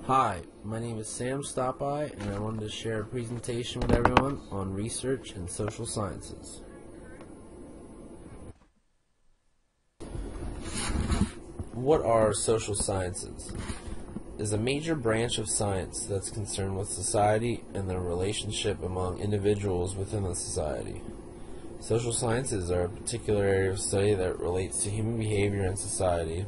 Hi, my name is Sam Stopeye, and I wanted to share a presentation with everyone on research and social sciences. What are social sciences? It is a major branch of science that's concerned with society and the relationship among individuals within the society. Social sciences are a particular area of study that relates to human behavior in society,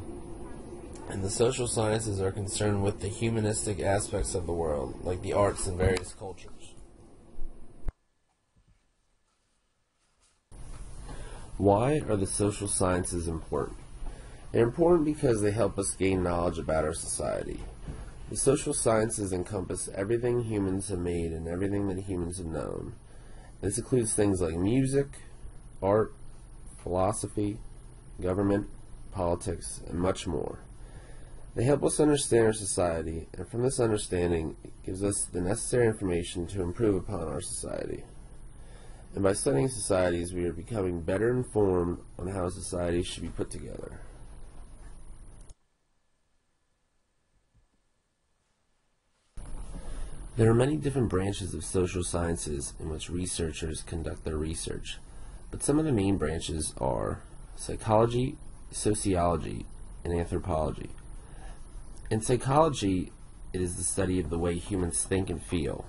and the social sciences are concerned with the humanistic aspects of the world, like the arts and various cultures. Why are the social sciences important? They're important because they help us gain knowledge about our society. The social sciences encompass everything humans have made and everything that humans have known. This includes things like music, art, philosophy, government, politics, and much more. They help us understand our society, and from this understanding, it gives us the necessary information to improve upon our society. And by studying societies, we are becoming better informed on how society should be put together. There are many different branches of social sciences in which researchers conduct their research, but some of the main branches are psychology, sociology, and anthropology. In psychology, it is the study of the way humans think and feel,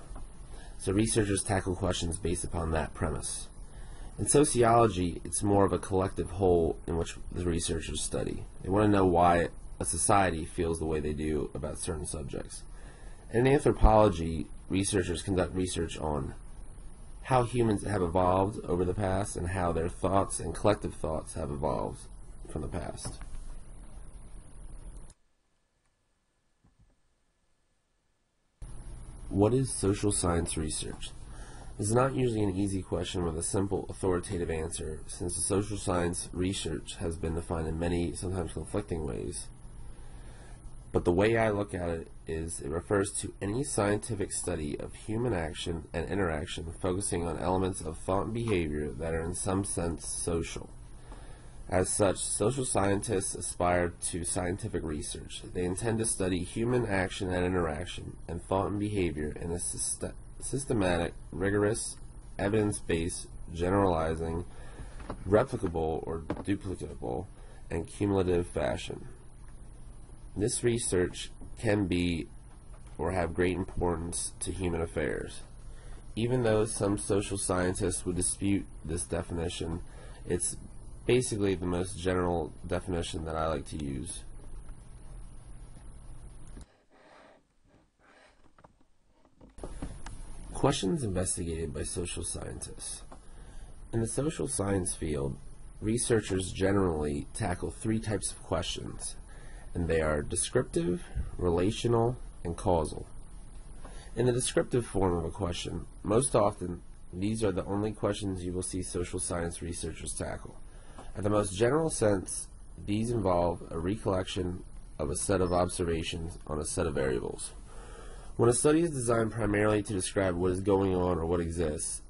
so researchers tackle questions based upon that premise. In sociology, it's more of a collective whole in which the researchers study. They want to know why a society feels the way they do about certain subjects. In anthropology, researchers conduct research on how humans have evolved over the past and how their thoughts and collective thoughts have evolved from the past. What is social science research? This is not usually an easy question with a simple authoritative answer, since the social science research has been defined in many, sometimes conflicting ways. But the way I look at it is it refers to any scientific study of human action and interaction focusing on elements of thought and behavior that are in some sense social. As such, social scientists aspire to scientific research. They intend to study human action and interaction and thought and behavior in a systematic, rigorous, evidence-based, generalizing, replicable or duplicable, and cumulative fashion. This research can be or have great importance to human affairs. Even though some social scientists would dispute this definition, it's basically the most general definition that I like to use. Questions investigated by social scientists. In the social science field, researchers generally tackle three types of questions, and they are descriptive, relational, and causal. In the descriptive form of a question, most often these are the only questions you will see social science researchers tackle. At the most general sense, these involve a recollection of a set of observations on a set of variables. When a study is designed primarily to describe what is going on or what exists,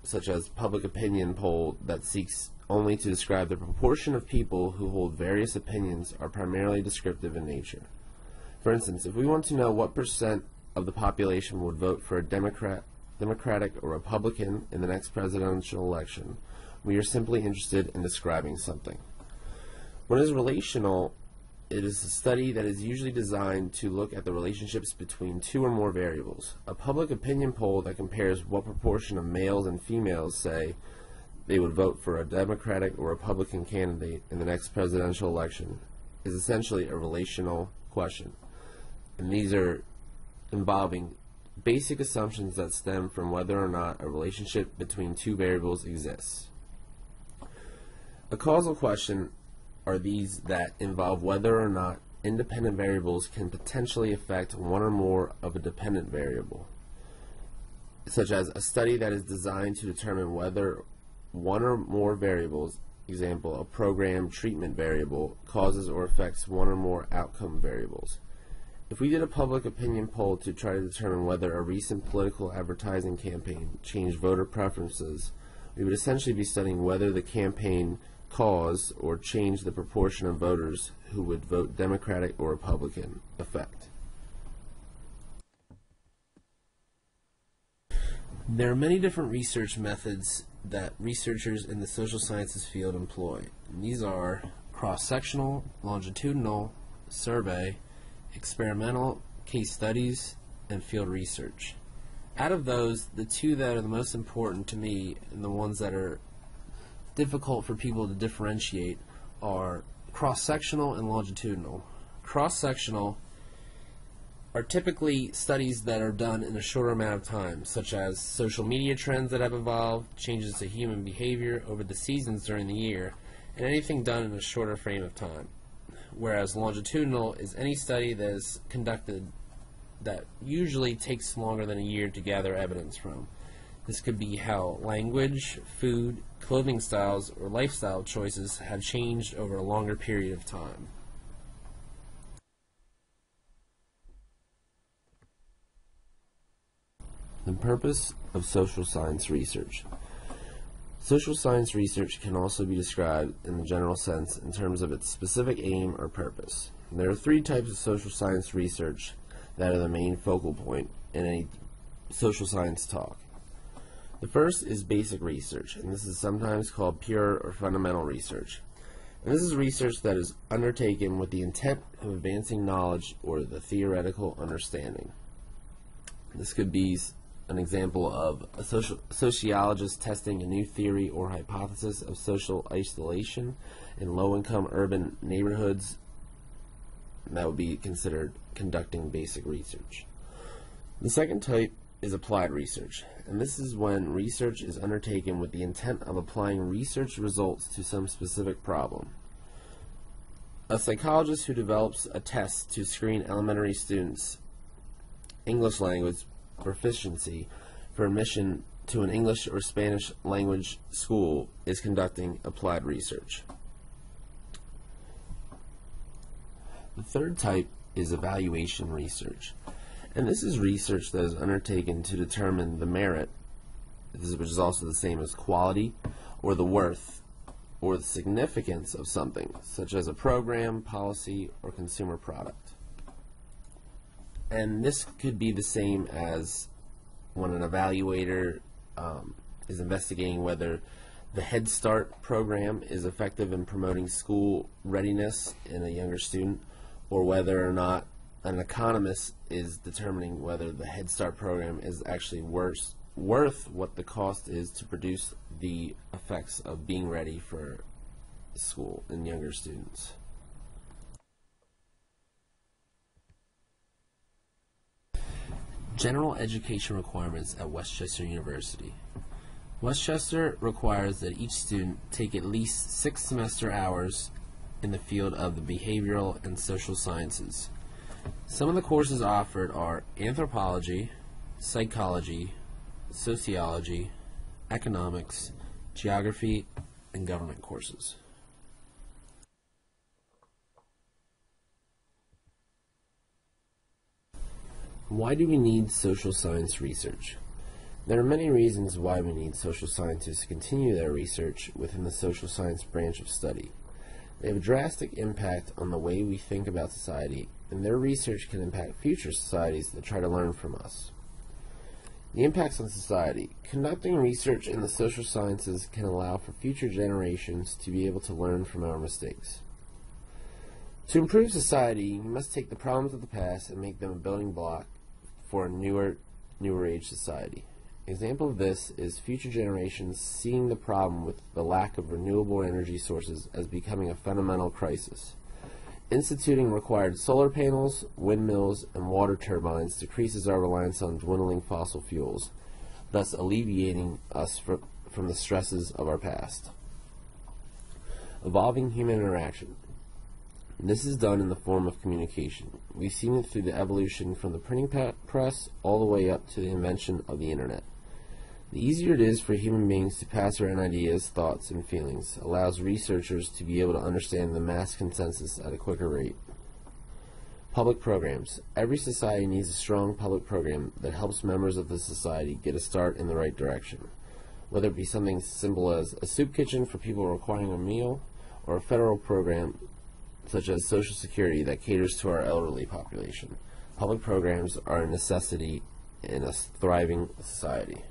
such as public opinion poll that seeks only to describe the proportion of people who hold various opinions, are primarily descriptive in nature. For instance, if we want to know what percent of the population would vote for a Democratic or Republican in the next presidential election, we are simply interested in describing something. When it is relational, it is a study that is usually designed to look at the relationships between two or more variables. A public opinion poll that compares what proportion of males and females say they would vote for a Democratic or Republican candidate in the next presidential election is essentially a relational question. And these are involving basic assumptions that stem from whether or not a relationship between two variables exists. A causal question are these that involve whether or not independent variables can potentially affect one or more of a dependent variable, such as a study that is designed to determine whether one or more variables, example, a program treatment variable, causes or affects one or more outcome variables. If we did a public opinion poll to try to determine whether a recent political advertising campaign changed voter preferences, we would essentially be studying whether the campaign cause or change the proportion of voters who would vote Democratic or Republican effect. There are many different research methods that researchers in the social sciences field employ. And these are cross-sectional, longitudinal, survey, experimental, case studies, and field research. Out of those, the two that are the most important to me and the ones that are difficult for people to differentiate are cross-sectional and longitudinal. Cross-sectional are typically studies that are done in a shorter amount of time, such as social media trends that have evolved, changes to human behavior over the seasons during the year, and anything done in a shorter frame of time. Whereas longitudinal is any study that is conducted that usually takes longer than a year to gather evidence from. This could be how language, food, clothing styles, or lifestyle choices have changed over a longer period of time. The purpose of social science research. Social science research can also be described in the general sense in terms of its specific aim or purpose. There are three types of social science research that are the main focal point in any social science talk. The first is basic research, and this is sometimes called pure or fundamental research. And this is research that is undertaken with the intent of advancing knowledge or the theoretical understanding. This could be an example of a sociologist testing a new theory or hypothesis of social isolation in low-income urban neighborhoods. That would be considered conducting basic research. The second type is applied research, and this is when research is undertaken with the intent of applying research results to some specific problem. A psychologist who develops a test to screen elementary students' English language proficiency for admission to an English or Spanish language school is conducting applied research. The third type is evaluation research, and this is research that is undertaken to determine the merit, which is also the same as quality, or the worth, or the significance of something, such as a program, policy, or consumer product. And this could be the same as when an evaluator is investigating whether the Head Start program is effective in promoting school readiness in a younger student, or whether or not an economist is determining whether the Head Start program is actually worth what the cost is to produce the effects of being ready for school in younger students. General education requirements at Westchester University. Westchester requires that each student take at least 6 semester hours in the field of the behavioral and social sciences. Some of the courses offered are anthropology, psychology, sociology, economics, geography, and government courses. Why do we need social science research? There are many reasons why we need social scientists to continue their research within the social science branch of study. They have a drastic impact on the way we think about society, and their research can impact future societies that try to learn from us. The impacts on society. Conducting research in the social sciences can allow for future generations to be able to learn from our mistakes. To improve society, we must take the problems of the past and make them a building block for a newer age society. An example of this is future generations seeing the problem with the lack of renewable energy sources as becoming a fundamental crisis. Instituting required solar panels, windmills, and water turbines decreases our reliance on dwindling fossil fuels, thus alleviating us from the stresses of our past. Evolving human interaction. This is done in the form of communication. We've seen it through the evolution from the printing press all the way up to the invention of the internet. The easier it is for human beings to pass around ideas, thoughts, and feelings allows researchers to be able to understand the mass consensus at a quicker rate. Public programs. Every society needs a strong public program that helps members of the society get a start in the right direction, whether it be something simple as a soup kitchen for people requiring a meal, or a federal program such as Social Security that caters to our elderly population. Public programs are a necessity in a thriving society.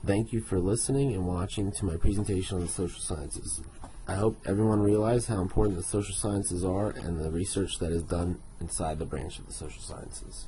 Thank you for listening and watching to my presentation on the social sciences. I hope everyone realized how important the social sciences are and the research that is done inside the branch of the social sciences.